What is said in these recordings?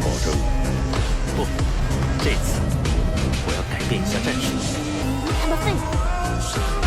保证。不，这次我要改变一下战术。他们废物！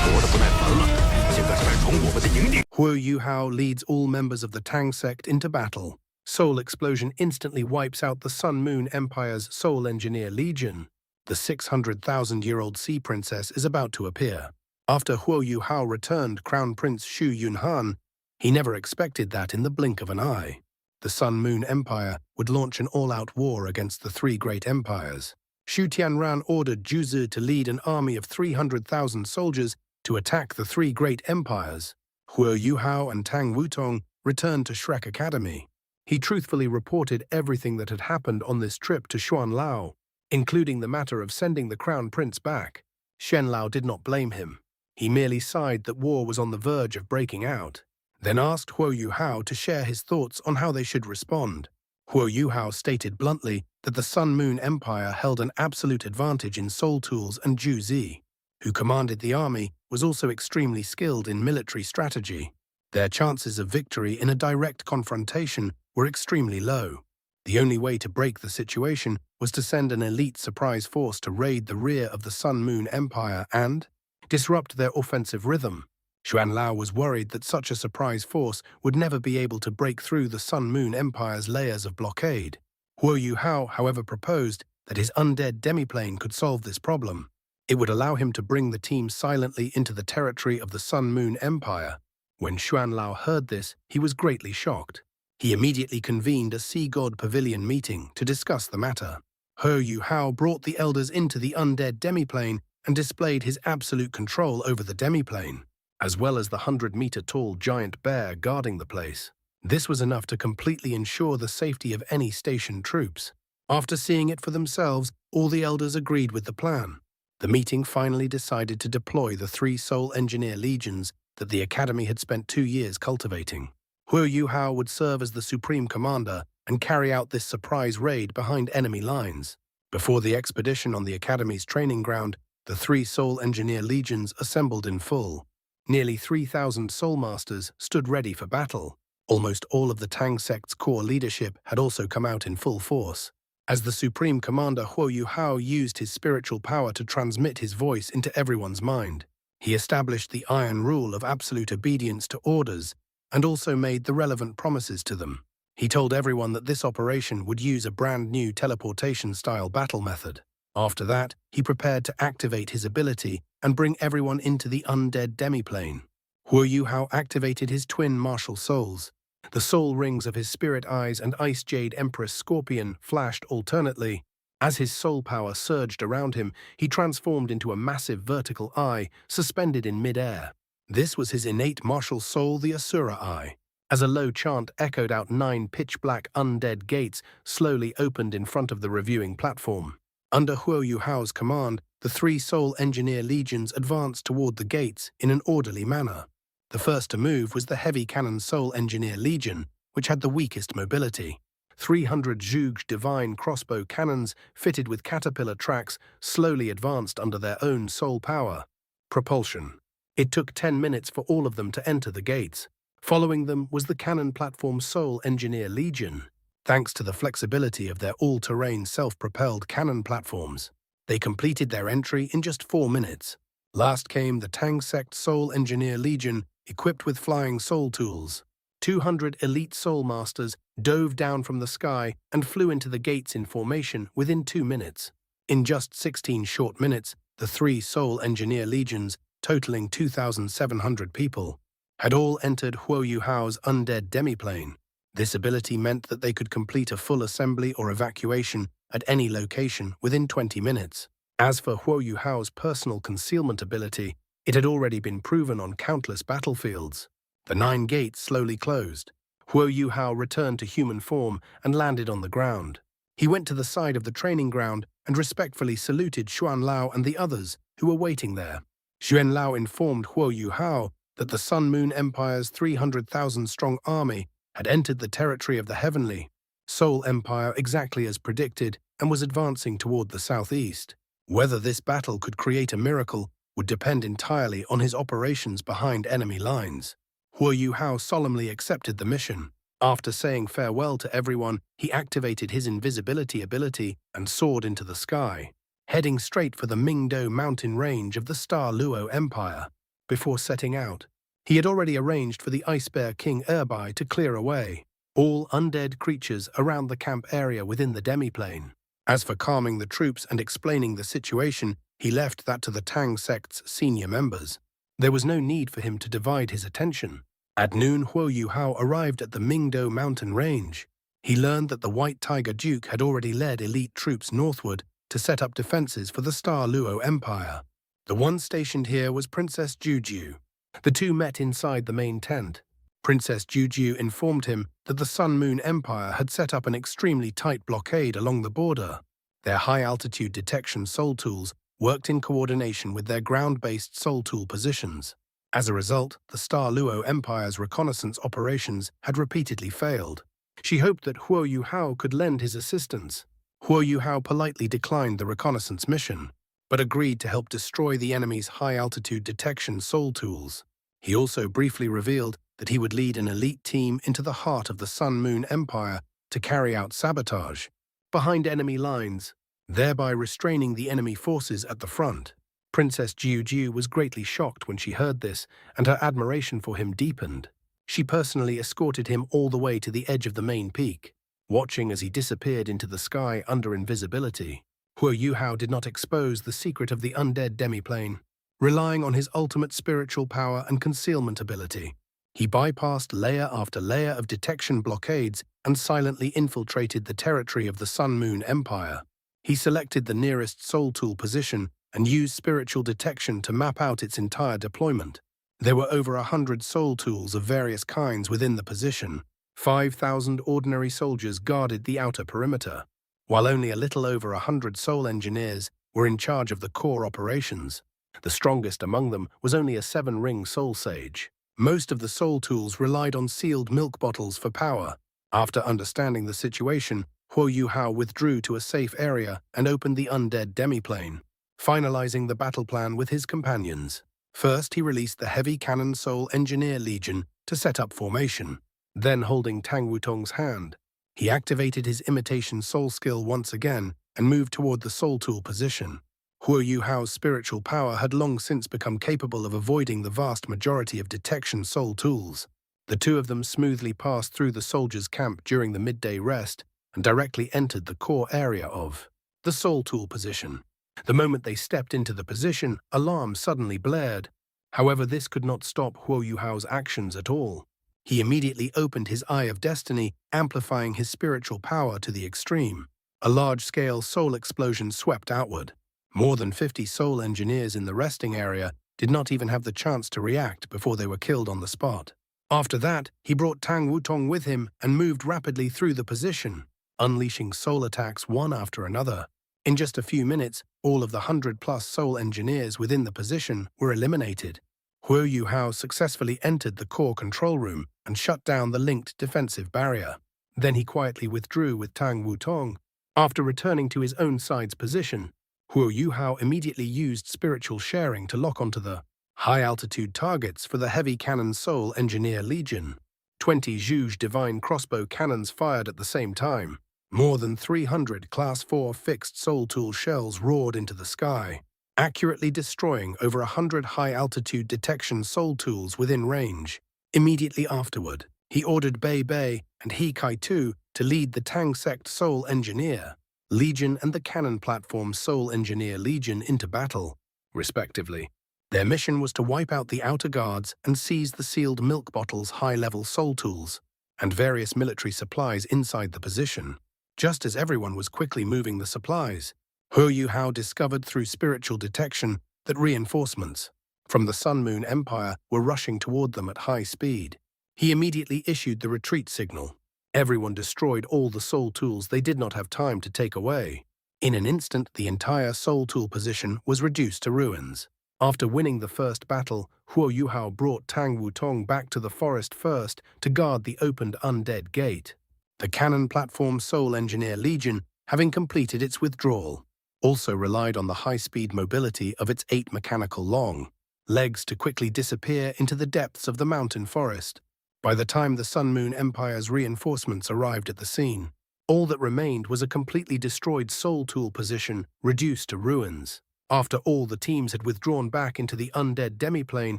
活得不耐烦了，现在是在闯我们的营地。Huo Yuhao leads all members of the Tang Sect into battle. Soul Explosion instantly wipes out the Sun Moon Empire's Soul Engineer Legion. The 600,000-year-old Sea Princess is about to appear. After Huo Yuhao returned Crown Prince Xu Yunhan, he never expected that in the blink of an eye. The Sun Moon Empire would launch an all-out war against the three great empires. Xu Tianran ordered Juzi to lead an army of 300,000 soldiers to attack the three great empires. Huo Yuhao and Tang Wutong returned to Shrek Academy. He truthfully reported everything that had happened on this trip to Xuanlao, including the matter of sending the Crown Prince back. Xuanlao did not blame him. He merely sighed that war was on the verge of breaking out, then asked Huo Yuhao to share his thoughts on how they should respond. Huo Yuhao stated bluntly that the Sun Moon Empire held an absolute advantage in soul tools, and Zhu Zi, who commanded the army, was also extremely skilled in military strategy. Their chances of victory in a direct confrontation were extremely low. The only way to break the situation was to send an elite surprise force to raid the rear of the Sun Moon Empire and disrupt their offensive rhythm. Xuanlao was worried that such a surprise force would never be able to break through the Sun Moon Empire's layers of blockade. Huo Yuhao, however, proposed that his Undead Demiplane could solve this problem. It would allow him to bring the team silently into the territory of the Sun Moon Empire. When Xuanlao heard this, he was greatly shocked. He immediately convened a Sea God Pavilion meeting to discuss the matter. Huo Yuhao brought the elders into the Undead Demiplane and displayed his absolute control over the Demiplane, as well as the 100-meter-tall giant bear guarding the place. This was enough to completely ensure the safety of any stationed troops. After seeing it for themselves, all the elders agreed with the plan. The meeting finally decided to deploy the 3 Soul Engineer Legions that the Academy had spent 2 years cultivating. Huo Yuhao would serve as the Supreme Commander and carry out this surprise raid behind enemy lines. Before the expedition on the Academy's training ground, the 3 Soul Engineer Legions assembled in full. Nearly 3,000 Soul Masters stood ready for battle. Almost all of the Tang Sect's core leadership had also come out in full force. As the Supreme Commander, Huo Yuhao used his spiritual power to transmit his voice into everyone's mind. He established the iron rule of absolute obedience to orders and also made the relevant promises to them. He told everyone that this operation would use a brand new teleportation-style battle method. After that, he prepared to activate his ability and bring everyone into the Undead Demiplane. Huo Yuhao activated his twin martial souls. The soul rings of his spirit eyes and Ice Jade Empress Scorpion flashed alternately. As his soul power surged around him, he transformed into a massive vertical eye suspended in mid-air. This was his innate martial soul, the Asura Eye. As a low chant echoed out, 9 pitch-black undead gates slowly opened in front of the reviewing platform. Under Huo Yuhao's command, the 3 Soul Engineer Legions advanced toward the gates in an orderly manner. The first to move was the Heavy Cannon Soul Engineer Legion, which had the weakest mobility. 300 Zhuge Divine Crossbow Cannons fitted with caterpillar tracks slowly advanced under their own soul power. Propulsion. It took 10 minutes for all of them to enter the gates. Following them was the Cannon Platform Soul Engineer Legion. Thanks to the flexibility of their all-terrain self-propelled cannon platforms, they completed their entry in just 4 minutes. Last came the Tang Sect Soul Engineer Legion, equipped with flying soul tools. 200 elite soul masters dove down from the sky and flew into the gates in formation within 2 minutes. In just 16 short minutes, the 3 Soul Engineer Legions, totaling 2,700 people, had all entered Huo Yuhao's Undead Demiplane. This ability meant that they could complete a full assembly or evacuation at any location within 20 minutes. As for Huo Yuhao's personal concealment ability, it had already been proven on countless battlefields. The 9 gates slowly closed. Huo Yuhao returned to human form and landed on the ground. He went to the side of the training ground and respectfully saluted Xuanlao and the others who were waiting there. Xuanlao informed Huo Yuhao that the Sun Moon Empire's 300,000-strong army had entered the territory of the Heavenly Soul Empire exactly as predicted and was advancing toward the southeast. Whether this battle could create a miracle would depend entirely on his operations behind enemy lines. Huo Yuhao solemnly accepted the mission. After saying farewell to everyone, he activated his invisibility ability and soared into the sky, heading straight for the Mingdo mountain range of the Star Luo Empire. Before setting out, he had already arranged for the Ice Bear King Erbai to clear away all undead creatures around the camp area within the Demiplane. As for calming the troops and explaining the situation, he left that to the Tang Sect's senior members. There was no need for him to divide his attention. At noon, Huo Yuhao arrived at the Mingdo mountain range. He learned that the White Tiger Duke had already led elite troops northward to set up defenses for the Star Luo Empire. The one stationed here was Princess Juju. The two met inside the main tent. Princess Juju informed him that the Sun Moon Empire had set up an extremely tight blockade along the border. Their high-altitude detection soul tools worked in coordination with their ground-based soul tool positions. As a result, the Star Luo Empire's reconnaissance operations had repeatedly failed. She hoped that Huo Yuhao could lend his assistance. Huo Yuhao politely declined the reconnaissance mission, but agreed to help destroy the enemy's high-altitude detection soul tools. He also briefly revealed that he would lead an elite team into the heart of the Sun Moon Empire to carry out sabotage behind enemy lines, thereby restraining the enemy forces at the front. Princess Juju was greatly shocked when she heard this, and her admiration for him deepened. She personally escorted him all the way to the edge of the main peak, watching as he disappeared into the sky under invisibility. Huo Yuhao did not expose the secret of the Undead Demiplane. Relying on his ultimate spiritual power and concealment ability, he bypassed layer after layer of detection blockades and silently infiltrated the territory of the Sun Moon Empire. He selected the nearest soul tool position and used spiritual detection to map out its entire deployment. There were over 100 soul tools of various kinds within the position. 5,000 ordinary soldiers guarded the outer perimeter, while only a little over 100 soul engineers were in charge of the core operations. The strongest among them was only a 7-ring soul sage. Most of the soul tools relied on sealed milk bottles for power. After understanding the situation, Huo Yuhao withdrew to a safe area and opened the Undead Demiplane, finalizing the battle plan with his companions. First, he released the Heavy Cannon Soul Engineer Legion to set up formation. Then, holding Tang Wutong's hand, he activated his imitation soul skill once again and moved toward the soul tool position. Huo Yuhao's spiritual power had long since become capable of avoiding the vast majority of detection soul tools. The two of them smoothly passed through the soldiers' camp during the midday rest and directly entered the core area of the soul tool position. The moment they stepped into the position, alarm suddenly blared. However, this could not stop Huo Yuhao's actions at all. He immediately opened his Eye of Destiny, amplifying his spiritual power to the extreme. A large-scale soul explosion swept outward. More than 50 soul engineers in the resting area did not even have the chance to react before they were killed on the spot. After that, he brought Tang Wutong with him and moved rapidly through the position, unleashing soul attacks one after another. In just a few minutes, all of the 100-plus soul engineers within the position were eliminated. Huo Yuhao successfully entered the core control room and shut down the linked defensive barrier. Then he quietly withdrew with Tang Wutong. After returning to his own side's position, Huo Yuhao immediately used spiritual sharing to lock onto the high-altitude targets for the Heavy Cannon Soul Engineer Legion. 20 Zhuge Divine Crossbow cannons fired at the same time. More than 300 Class 4 fixed soul tool shells roared into the sky, accurately destroying over 100 high-altitude detection soul tools within range. Immediately afterward, he ordered Bei Bei and He Kai-Tu to lead the Tang Sect Soul Engineer Legion and the Cannon Platform Soul Engineer Legion into battle, respectively. Their mission was to wipe out the outer guards and seize the sealed milk bottles' high-level soul tools and various military supplies inside the position. Just as everyone was quickly moving the supplies, Huo Yuhao discovered through spiritual detection that reinforcements from the Sun Moon Empire were rushing toward them at high speed. He immediately issued the retreat signal. Everyone destroyed all the soul tools they did not have time to take away. In an instant, the entire soul tool position was reduced to ruins. After winning the first battle, Huo Yuhao brought Tang Wutong back to the forest first to guard the opened Undead Gate. The Cannon Platform Soul Engineer Legion, having completed its withdrawal, also relied on the high-speed mobility of its 8 mechanical long legs to quickly disappear into the depths of the mountain forest. By the time the Sun Moon Empire's reinforcements arrived at the scene, all that remained was a completely destroyed Soul Tool position reduced to ruins. After all the teams had withdrawn back into the Undead Demiplane,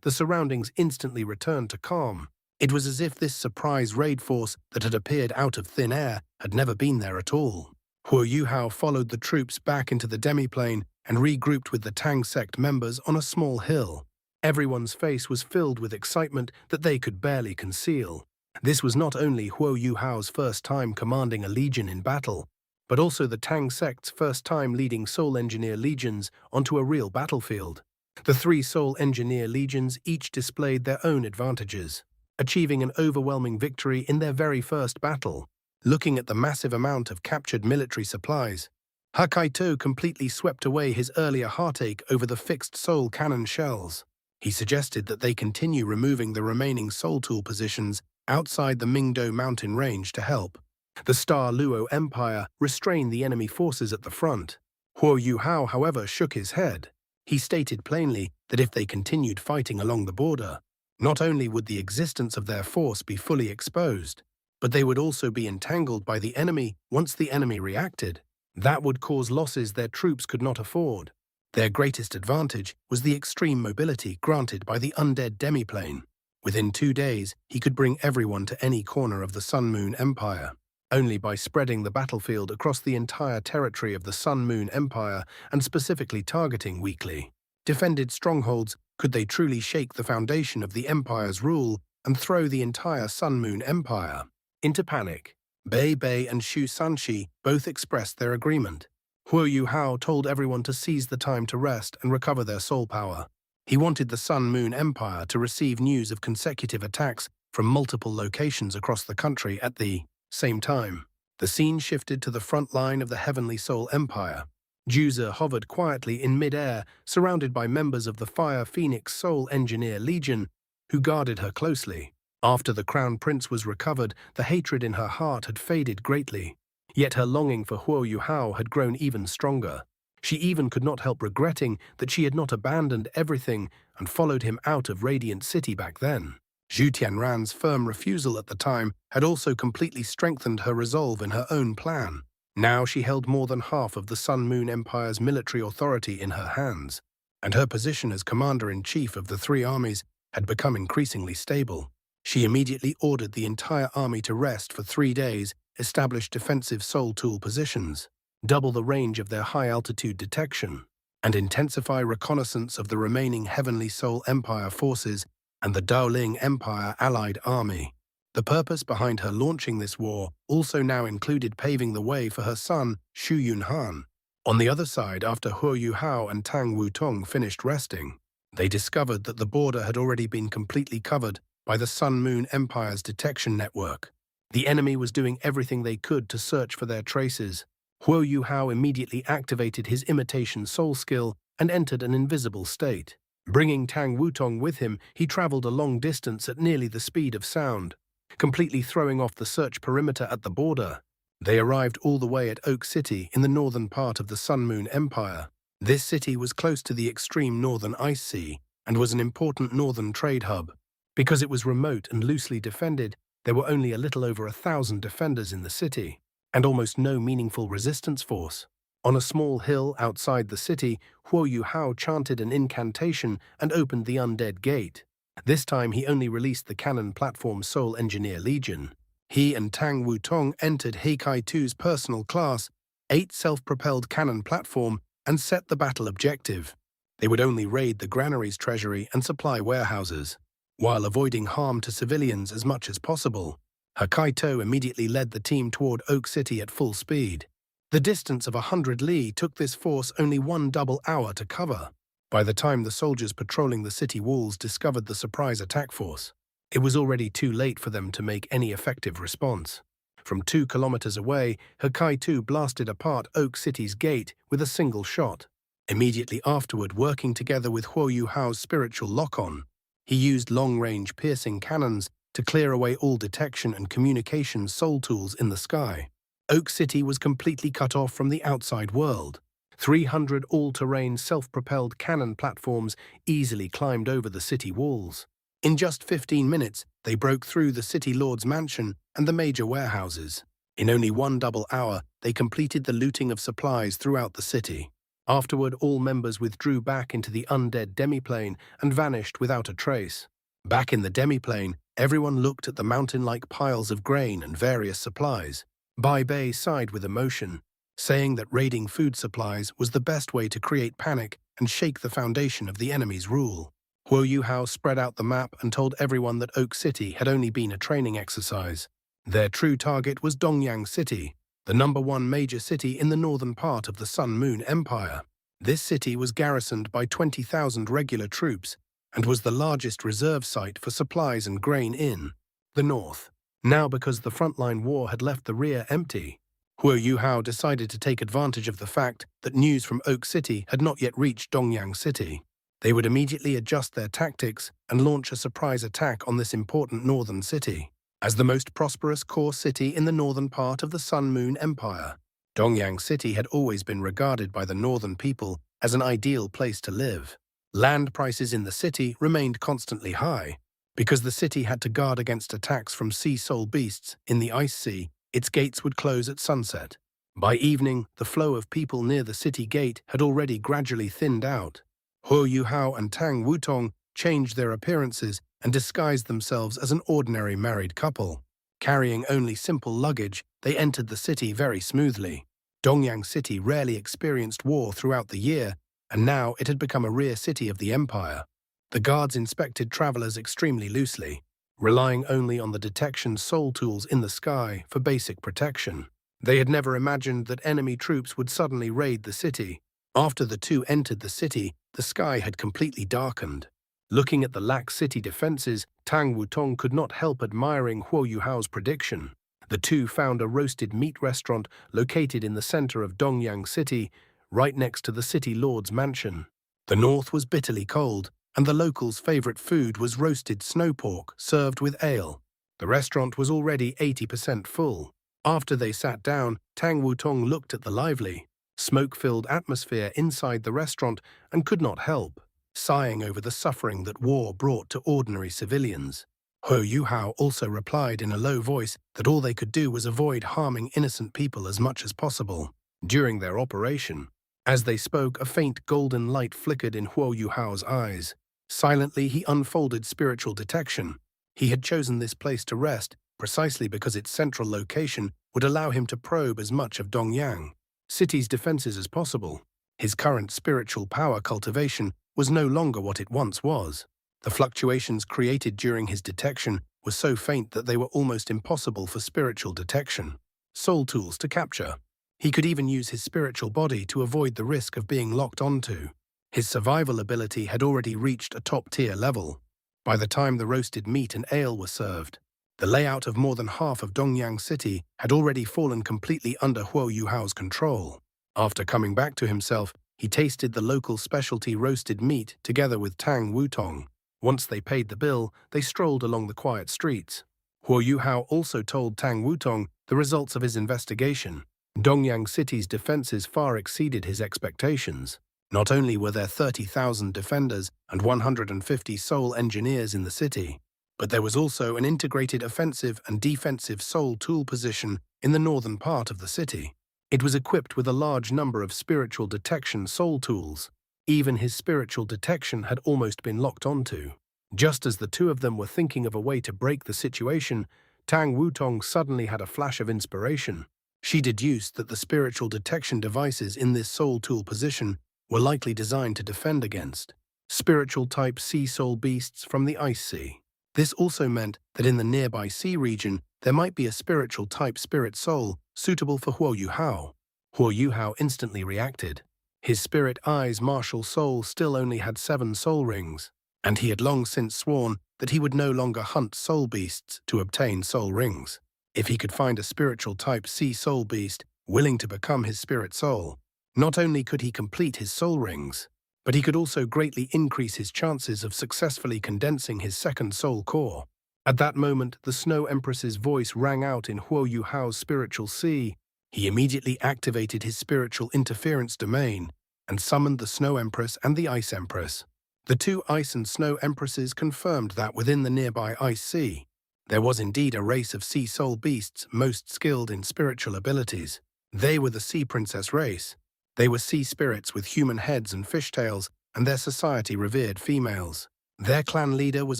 the surroundings instantly returned to calm. It was as if this surprise raid force that had appeared out of thin air had never been there at all. Huo Yuhao followed the troops back into the Demiplane and regrouped with the Tang Sect members on a small hill. Everyone's face was filled with excitement that they could barely conceal. This was not only Huo Yuhao's first time commanding a legion in battle, but also the Tang Sect's first time leading Soul Engineer legions onto a real battlefield. The 3 Soul Engineer legions each displayed their own advantages, achieving an overwhelming victory in their very first battle. Looking at the massive amount of captured military supplies, Hakaito completely swept away his earlier heartache over the fixed Soul cannon shells. He suggested that they continue removing the remaining Soul Tool positions outside the Mingdo mountain range to help. The Star Luo Empire restrained the enemy forces at the front. Huo Yuhao, however, shook his head. He stated plainly that if they continued fighting along the border, not only would the existence of their force be fully exposed, but they would also be entangled by the enemy once the enemy reacted. That would cause losses their troops could not afford. Their greatest advantage was the extreme mobility granted by the Undead Demiplane. Within 2 days, he could bring everyone to any corner of the Sun Moon Empire. Only by spreading the battlefield across the entire territory of the Sun Moon Empire and specifically targeting weakly defended strongholds could they truly shake the foundation of the Empire's rule and throw the entire Sun Moon Empire into panic. Bei Bei and Shu Sanshi both expressed their agreement. Huo Yuhao told everyone to seize the time to rest and recover their soul power. He wanted the Sun Moon Empire to receive news of consecutive attacks from multiple locations across the country at the same time. The scene shifted to the front line of the Heavenly Soul Empire. Juza hovered quietly in mid-air, surrounded by members of the Fire Phoenix Soul Engineer Legion, who guarded her closely. After the Crown Prince was recovered, the hatred in her heart had faded greatly. Yet her longing for Huo Yuhao had grown even stronger. She even could not help regretting that she had not abandoned everything and followed him out of Radiant City back then. Zhu Tianran's firm refusal at the time had also completely strengthened her resolve in her own plan. Now she held more than half of the Sun Moon Empire's military authority in her hands, and her position as commander-in-chief of the 3 armies had become increasingly stable. She immediately ordered the entire army to rest for 3 days, establish defensive Soul Tool positions, double the range of their high-altitude detection, and intensify reconnaissance of the remaining Heavenly Soul Empire forces and the Daoling Empire allied army. The purpose behind her launching this war also now included paving the way for her son, Xu Yunhan. On the other side, after Huo Yuhao and Tang Wutong finished resting, they discovered that the border had already been completely covered by the Sun Moon Empire's detection network. The enemy was doing everything they could to search for their traces. Huo Yuhao immediately activated his imitation soul skill and entered an invisible state. Bringing Tang Wutong with him, he traveled a long distance at nearly the speed of sound, completely throwing off the search perimeter at the border. They arrived all the way at Oak City in the northern part of the Sun Moon Empire. This city was close to the extreme northern ice sea and was an important northern trade hub. Because it was remote and loosely defended, there were only a little over 1,000 defenders in the city, and almost no meaningful resistance force. On a small hill outside the city, Huo Yuhao chanted an incantation and opened the Undead Gate. This time he only released the cannon platform Soul Engineer Legion. He and Tang Wutong entered Heikaitu's personal class, 8 self-propelled cannon platform, and set the battle objective. They would only raid the granary's treasury and supply warehouses, while avoiding harm to civilians as much as possible. Hokkaido immediately led the team toward Oak City at full speed. The distance of 100 li took this force only 1 double hour to cover. By the time the soldiers patrolling the city walls discovered the surprise attack force, it was already too late for them to make any effective response. From 2 kilometers away, Hokkaido blasted apart Oak City's gate with a single shot. Immediately afterward, working together with Huo Yuhao's spiritual lock-on, he used long-range piercing cannons to clear away all detection and communication soul tools in the sky. Oak City was completely cut off from the outside world. 300 all-terrain self-propelled cannon platforms easily climbed over the city walls. In just 15 minutes, they broke through the city lord's mansion and the major warehouses. In only one double hour, they completed the looting of supplies throughout the city. Afterward, all members withdrew back into the Undead Demiplane and vanished without a trace. Back in the Demiplane, everyone looked at the mountain-like piles of grain and various supplies. Bai Bei sighed with emotion, saying that raiding food supplies was the best way to create panic and shake the foundation of the enemy's rule. Huo Yuhao spread out the map and told everyone that Oak City had only been a training exercise. Their true target was Dongyang City, the #1 major city in the northern part of the Sun-Moon Empire. This city was garrisoned by 20,000 regular troops and was the largest reserve site for supplies and grain in the north. Now, because the frontline war had left the rear empty, Huo Yuhao decided to take advantage of the fact that news from Oak City had not yet reached Dongyang City. They would immediately adjust their tactics and launch a surprise attack on this important northern city. As the most prosperous core city in the northern part of the Sun-Moon Empire, Dongyang City had always been regarded by the northern people as an ideal place to live. Land prices in the city remained constantly high. Because the city had to guard against attacks from sea soul beasts in the Ice Sea, its gates would close at sunset. By evening, the flow of people near the city gate had already gradually thinned out. Huo Yuhao and Tang Wutong changed their appearances and disguised themselves as an ordinary married couple. Carrying only simple luggage, they entered the city very smoothly. Dongyang City rarely experienced war throughout the year, and now it had become a rear city of the empire. The guards inspected travelers extremely loosely, relying only on the detection soul tools in the sky for basic protection. They had never imagined that enemy troops would suddenly raid the city. After the two entered the city, the sky had completely darkened. Looking at the lax city defenses, Tang Wutong could not help admiring Huo Yuhao's prediction. The two found a roasted meat restaurant located in the center of Dongyang City, right next to the city lord's mansion. The north was bitterly cold, and the locals' favorite food was roasted snow pork served with ale. The restaurant was already 80% full. After they sat down, Tang Wutong looked at the lively, smoke-filled atmosphere inside the restaurant and could not help sighing over the suffering that war brought to ordinary civilians. Huo Yuhao also replied in a low voice that all they could do was avoid harming innocent people as much as possible during their operation. As they spoke, a faint golden light flickered in Huo Yuhao's eyes. Silently, he unfolded spiritual detection. He had chosen this place to rest precisely because its central location would allow him to probe as much of Dongyang City's defenses as possible. His current spiritual power cultivation was no longer what it once was. The fluctuations created during his detection were so faint that they were almost impossible for spiritual detection. Soul tools to capture. He could even use his spiritual body to avoid the risk of being locked onto. His survival ability had already reached a top-tier level. By the time the roasted meat and ale were served, the layout of more than half of Dongyang City had already fallen completely under Huo Yuhao's control. After coming back to himself, he tasted the local specialty roasted meat together with Tang Wutong. Once they paid the bill, they strolled along the quiet streets. Huo Yuhao also told Tang Wutong the results of his investigation. Dongyang City's defenses far exceeded his expectations. Not only were there 30,000 defenders and 150 soul engineers in the city, but there was also an integrated offensive and defensive soul tool position in the northern part of the city. It was equipped with a large number of spiritual detection soul tools. Even his spiritual detection had almost been locked onto. Just as the two of them were thinking of a way to break the situation, Tang Wutong suddenly had a flash of inspiration. She deduced that the spiritual detection devices in this soul tool position were likely designed to defend against spiritual-type sea soul beasts from the Ice Sea. This also meant that in the nearby sea region, there might be a spiritual-type spirit soul suitable for Huo Yuhao. Huo Yuhao instantly reacted. His spirit eye's martial soul still only had 7 soul rings, and he had long since sworn that he would no longer hunt soul beasts to obtain soul rings. If he could find a spiritual-type sea soul beast willing to become his spirit soul, not only could he complete his soul rings, but he could also greatly increase his chances of successfully condensing his second soul core. At that moment, the Snow Empress's voice rang out in Huo Yuhao's spiritual sea. He immediately activated his spiritual interference domain and summoned the Snow Empress and the Ice Empress. The two Ice and Snow Empresses confirmed that within the nearby Ice Sea, there was indeed a race of sea soul beasts most skilled in spiritual abilities. They were the Sea Princess race. They were sea spirits with human heads and fishtails, and their society revered females. Their clan leader was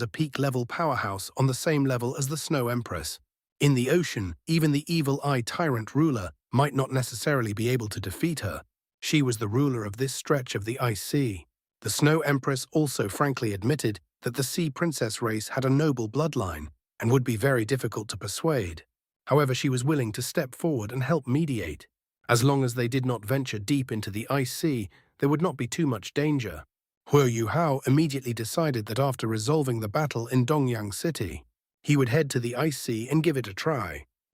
a peak-level powerhouse on the same level as the Snow Empress. In the ocean, even the Evil Eye Tyrant ruler might not necessarily be able to defeat her. She was the ruler of this stretch of the Ice Sea. The Snow Empress also frankly admitted that the Sea Princess race had a noble bloodline and would be very difficult to persuade. However, she was willing to step forward and help mediate. As long as they did not venture deep into the Ice Sea, there would not be too much danger. Huo Yuhao immediately decided that after resolving the battle in Dongyang City, he would head to the Ice Sea and give it a try.